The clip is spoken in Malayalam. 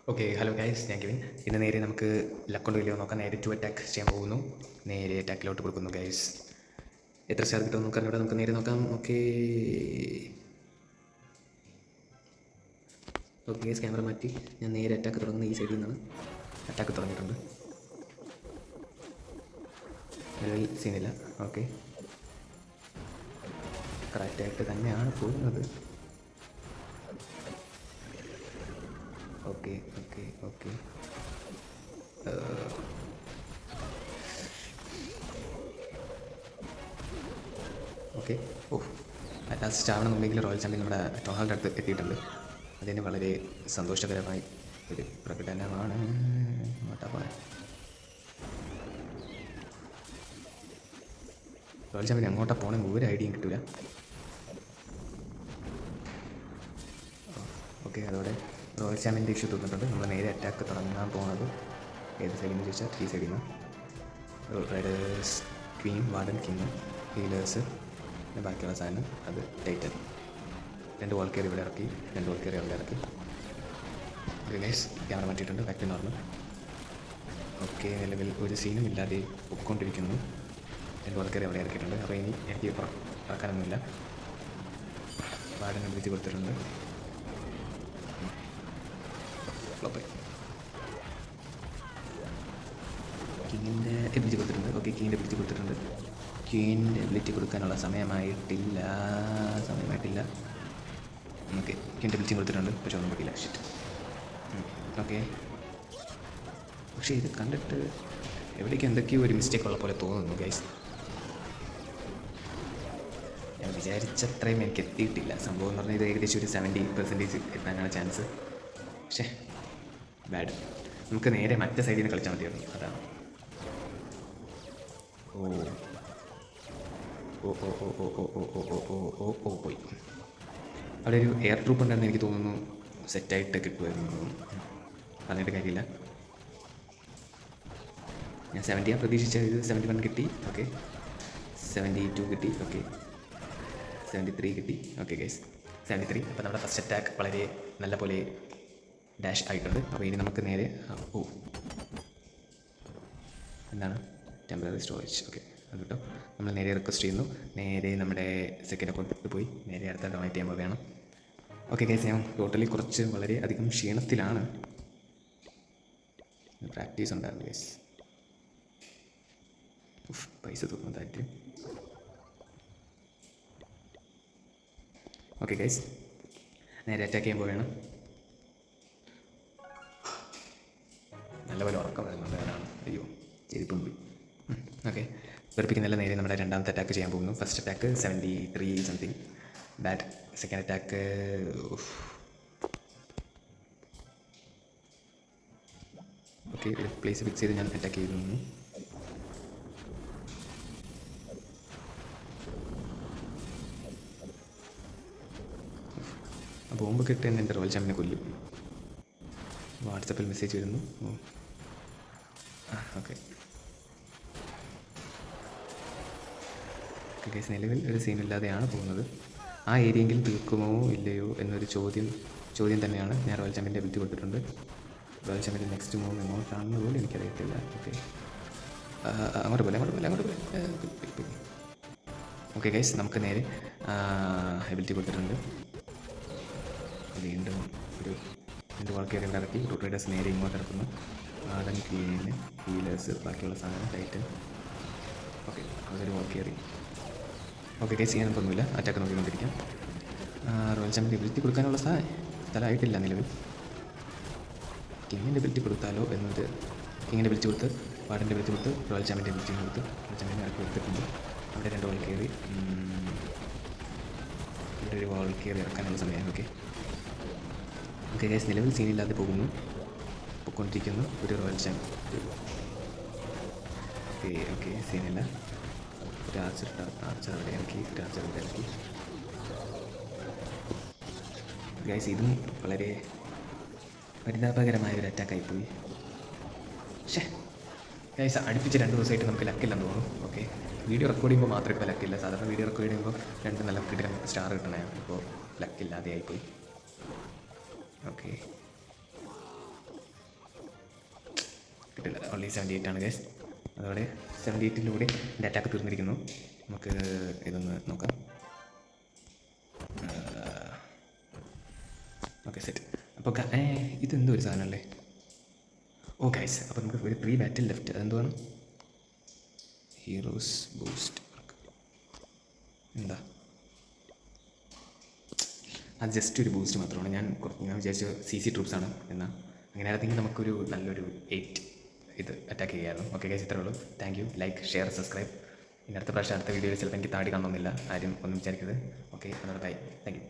ഓക്കെ, ഹലോ ഗൈസ്, ഞാൻ കെവിൻ. ഇന്ന് നേരെ നമുക്ക് ലക്കുണ്ടോ ഇല്ലയോ നോക്കാം. നേരെ ടു അറ്റാക്ക് ചെയ്യാൻ പോകുന്നു. നേരെ അറ്റാക്കിലോട്ട് കൊടുക്കുന്നു ഗൈസ്. എത്ര സ്റ്റാർ കിട്ടും നമുക്ക് അറിഞ്ഞൂടെ. നമുക്ക് നേരെ നോക്കാം. ഓക്കെ ഓക്കെ ഗൈസ്, ക്യാമറ മാറ്റി ഞാൻ നേരെ അറ്റാക്ക് തുടങ്ങുന്നു. ഈ സൈഡിൽ നിന്നാണ് അറ്റാക്ക് തുടങ്ങിയിട്ടുണ്ട്. നിലവിൽ സീനില്ല. ഓക്കെ, കറക്റ്റായിട്ട് തന്നെയാണ് പോകുന്നത്. ഓക്കെ ഓക്കെ ഓക്കെ ഓക്കെ ഓ, ലാസ്റ്റ് ആവണമെന്നുണ്ടെങ്കിൽ റോയൽ ചാമ്പ്യൻ നമ്മുടെ ടോഹാളിൻ്റെ അടുത്ത് എത്തിയിട്ടുണ്ട്. അതിന് വളരെ സന്തോഷകരമായി ഒരു പ്രകടനമാണ്. റോയൽ ചാമ്പ്യൻ എങ്ങോട്ടാ പോകണമെങ്കിൽ ഒരു ഐഡിയയും കിട്ടില്ല. ഓക്കെ, അതോടെ റോയൽ ചാമ്പ്യൻ്റെ ഇഷ്യൂ തോന്നിട്ടുണ്ട്. നമ്മൾ നേരെ അറ്റാക്ക് തുടങ്ങാൻ പോകുന്നത് ഏത് സൈഡിൽ നിന്ന് ചോദിച്ചാൽ ഈ സൈഡിൽ നിന്ന്. Riders, Queen, warden, king, healers, പിന്നെ ബാക്കിയുള്ള സാധനം അത് ടൈറ്റൻ. 2 വാൾ കയറി ഇവിടെ ഇറക്കി, 2 വാൾ കയറി അവിടെ ഇറക്കി. റിലൈസ് ക്യാമറ മാറ്റിയിട്ടുണ്ട്. Back to normal. ഓക്കെ, നിലവിൽ ഒരു സീനും ഇല്ലാതെ പൊയ്ക്കൊണ്ടിരിക്കുന്നു. 2 വാൾ കയറി അവിടെ ഇറക്കിയിട്ടുണ്ട്. അപ്പോൾ ഇനി എനിക്ക് ഇറക്കാനൊന്നുമില്ല. വാർഡൻ എബിലിറ്റി കൊടുത്തിട്ടുണ്ട്. കിങ്ങിൻ്റെ എബിലിറ്റി കൊടുത്തിട്ടുണ്ട്. ഓക്കെ, കിങ്ങിൻ്റെ എബിലിറ്റി കൊടുത്തിട്ടുണ്ട്. ക്വീൻ്റെ എബിലിറ്റി കൊടുക്കാനുള്ള സമയമായിട്ടില്ല. ഓക്കെ, ക്വീൻ്റെ എബിലിറ്റി കൊടുത്തിട്ടുണ്ട്. പക്ഷെ ഒന്നും പറ്റില്ല. ഷിറ്റ്. ഓക്കെ, പക്ഷേ ഇത് കണ്ടിട്ട് എവിടേക്ക് എന്തൊക്കെയോ ഒരു മിസ്റ്റേക്ക് ഉള്ള പോലെ തോന്നുന്നു ഗൈസ്. ഞാൻ വിചാരിച്ചത്രയും എനിക്ക് എത്തിയിട്ടില്ല. സംഭവം എന്ന് പറഞ്ഞാൽ ഇത് ഏകദേശം ഒരു 70% എത്താനാണ് ചാൻസ്. പക്ഷേ ബാഡ്. നമുക്ക് നേരെ മറ്റേ സൈഡിൽ നിന്ന് കളിച്ചാൽ മതിയായിരുന്നു. അതാണ്. ഓ ഓ ഓ ഓ ഓ ഓ ഓ ഓ ഓ ഓ ഓ പോയി. അവിടെ ഒരു എയർ ട്രൂപ്പ് ഉണ്ടെന്ന് എനിക്ക് തോന്നുന്നു. സെറ്റായിട്ട് കിട്ടുമായിരുന്നു. പറഞ്ഞിട്ട് കാര്യമില്ല. ഞാൻ 70 പ്രതീക്ഷിച്ചത്. ഇത് 71 കിട്ടി. ഓക്കെ, 72 കിട്ടി. ഓക്കെ, 73 കിട്ടി. Okay guys, 73. അപ്പോൾ നമ്മുടെ ഫസ്റ്റ് അറ്റാക്ക് വളരെ നല്ല പോലെ ഡാഷ് ആയിട്ടുണ്ട്. അപ്പോൾ ഇനി നമുക്ക് നേരെ ഓ എന്താണ് ടെമ്പററി സ്റ്റോറേജ്. ഓക്കെ, അത് കിട്ടും. നമ്മൾ നേരെ റിക്വസ്റ്റ് ചെയ്യുന്നു. നേരെ നമ്മുടെ സെക്കൻഡ് അക്കൗണ്ടിൽ പോയി നേരെ അടുത്ത ഡൊണേറ്റ് ചെയ്യുമ്പോൾ വേണം. ഓക്കെ ഗൈസ്, ഞാൻ ടോട്ടലി കുറച്ച് വളരെ അധികം ക്ഷീണത്തിലാണ്. പ്രാക്ടീസ് ഉണ്ടായിരുന്നു ഗൈസ്. പൈസ തോന്നുന്നു താല്പര്യം. ഓക്കെ ഗൈസ്, നേരെ അറ്റാക്ക് ചെയ്യുമ്പോൾ വേണം. നല്ലപോലെ ഉറക്കം വരുന്നുണ്ട്. അതാണ്. അയ്യോ, ചെരിപ്പം പോയി. ഓക്കെ, വെറുപ്പിക്കുന്നില്ല. നേരെ നമ്മുടെ രണ്ടാമത്തെ അറ്റാക്ക് ചെയ്യാൻ പോകുന്നു. First attack 73 something. Bat. Second attack okay, ഒരു പ്ലേസ് ഫിക്സ് ചെയ്ത് ഞാൻ അറ്റാക്ക് ചെയ്തു. ബോംബ് കിട്ടി തന്നെ എൻ്റെ റോയൽ ചാമ്പ്യനെ കൊല്ലും. വാട്സപ്പിൽ മെസ്സേജ് വരുന്നു. ഓക്കെ കേസ്, നിലവിൽ ഒരു സീനില്ലാതെയാണ് പോകുന്നത്. ആ ഏരിയയെങ്കിലും തീർക്കുമോ ഇല്ലയോ എന്നൊരു ചോദ്യം തന്നെയാണ്. ഞാൻ റോയൽ ചാമ്പ്യൻ്റെ എബിലിറ്റി കൊടുത്തിട്ടുണ്ട്. റോയൽ ചാമ്പ്യൻ്റെ നെക്സ്റ്റ് മൂവ് എങ്ങോട്ടാണെന്ന് പോലും എനിക്കറിയത്തില്ല. ഓക്കെ, അങ്ങോട്ട് പോലെ. ഓക്കെ ഗൈസ്, നമുക്ക് നേരെ എബിലിറ്റി കൊടുത്തിട്ടുണ്ട്. വീണ്ടും ഒരു 2 വാൾ കയറി ഇറക്കി. റൂട്ട് റൈഡേഴ്സ് നേരെ ഇങ്ങോട്ട് ഇറക്കുന്നു. ആടൻ, ക്ലീന്, ഹീലേഴ്സ്, ബാക്കിയുള്ള സാധനം ടൈറ്റൻ. ഓക്കെ, അതൊരു വാൾ കയറി. ഓക്കെ ഗൈസ്, ചെയ്യാനൊന്നുമില്ല. അറ്റാക്ക് നോക്കിക്കൊണ്ടിരിക്കാം. റോയൽ ചാമ്പ്യൻ എബിലിറ്റി കൊടുക്കാനുള്ള സ്ഥലമായിട്ടില്ല നിലവിൽ. കിങ്ങിൻ്റെ എബിലിറ്റി കൊടുത്താലോ എന്നത്. കിങ്ങിൻ്റെ എബിലിറ്റി കൊടുത്ത്, വാർഡൻ്റെ എബിലിറ്റി കൊടുത്ത്, റോയൽ ചാമ്പ്യൻ്റെ എബിലിറ്റി കൊടുത്ത്, റോയൽ ചാമ്പ്യൻ്റെ ഇറക്കി കൊടുത്തിട്ടുണ്ട്. അവിടെ 2 വാൾ കയറി. ഇവിടെ ഒരു വാൾ കയറി ഇറക്കാനുള്ള സമയം. ഓക്കെ ഓക്കെ ഗൈസ്, നിലവിൽ സീനില്ലാതെ പൊയ്ക്കൊണ്ടിരിക്കുന്നു. ഒരു റോയൽ ചാമ്പ്യൻ. ഓക്കെ സീനില്ല. ഒരു ആർച്ചർ അവിടെ ഇറക്കി. ഗൈസ്, ഇതും വളരെ പരിതാപകരമായ ഒരു അറ്റാക്കായിപ്പോയി. പക്ഷേ ഗൈസ്, അടുപ്പിച്ച് 2 ദിവസമായിട്ട് നമുക്ക് ലക്കില്ലെന്ന് തോന്നുന്നു. ഓക്കെ, വീഡിയോ റെക്കോർഡ് ചെയ്യുമ്പോൾ മാത്രമേ ഇപ്പോൾ ലക്കില്ല. സാധാരണ വീഡിയോ റെക്കോർഡ് ചെയ്യുമ്പോൾ 2 നല്ല കിട്ടിയ സ്റ്റാർ കിട്ടണേ. ഇപ്പോൾ ലക്കില്ലാതെ ആയിപ്പോയി. ഓക്കെ, കിട്ടില്ല. ഓൺലി 78 ആണ് ഗൈസ്. അതോടെ 78-ലൂടെ എൻ്റെ അറ്റാക്ക് തീർന്നിരിക്കുന്നു. നമുക്ക് ഇതൊന്ന് നോക്കാം. Okay set. അപ്പോൾ ഇതെന്തോ ഒരു സാധനമല്ലേ? ഓ ഗൈസ്, അപ്പോൾ നമുക്ക് ഒരു 3 ബാറ്റിൽ ലെഫ്റ്റ്. അതെന്തുവാണ്? Heroes boost. എന്താ അത്? ജസ്റ്റ് ഒരു ബൂസ്റ്റ് മാത്രമാണ്. ഞാൻ വിചാരിച്ചു CC ട്രൂപ്സാണ് എന്നാൽ. അങ്ങനെ ആയിരുന്നെങ്കിൽ നമുക്കൊരു നല്ലൊരു 8 ഇത് അറ്റാക്ക് ചെയ്യാമായിരുന്നു. ഓക്കെ ഗൈസ്, ഇത്രേ ഉള്ളൂ. Thank you. Like, share, subscribe. ഇനി അടുത്ത പ്രാവശ്യം അടുത്ത വീഡിയോയിൽ ചിലപ്പോൾ എനിക്ക് താടി കാണണമെന്നില്ല. ആരും ഒന്നും വിചാരിക്കരുത്. ഓക്കെ, അതോടെ ബൈ. Thank you.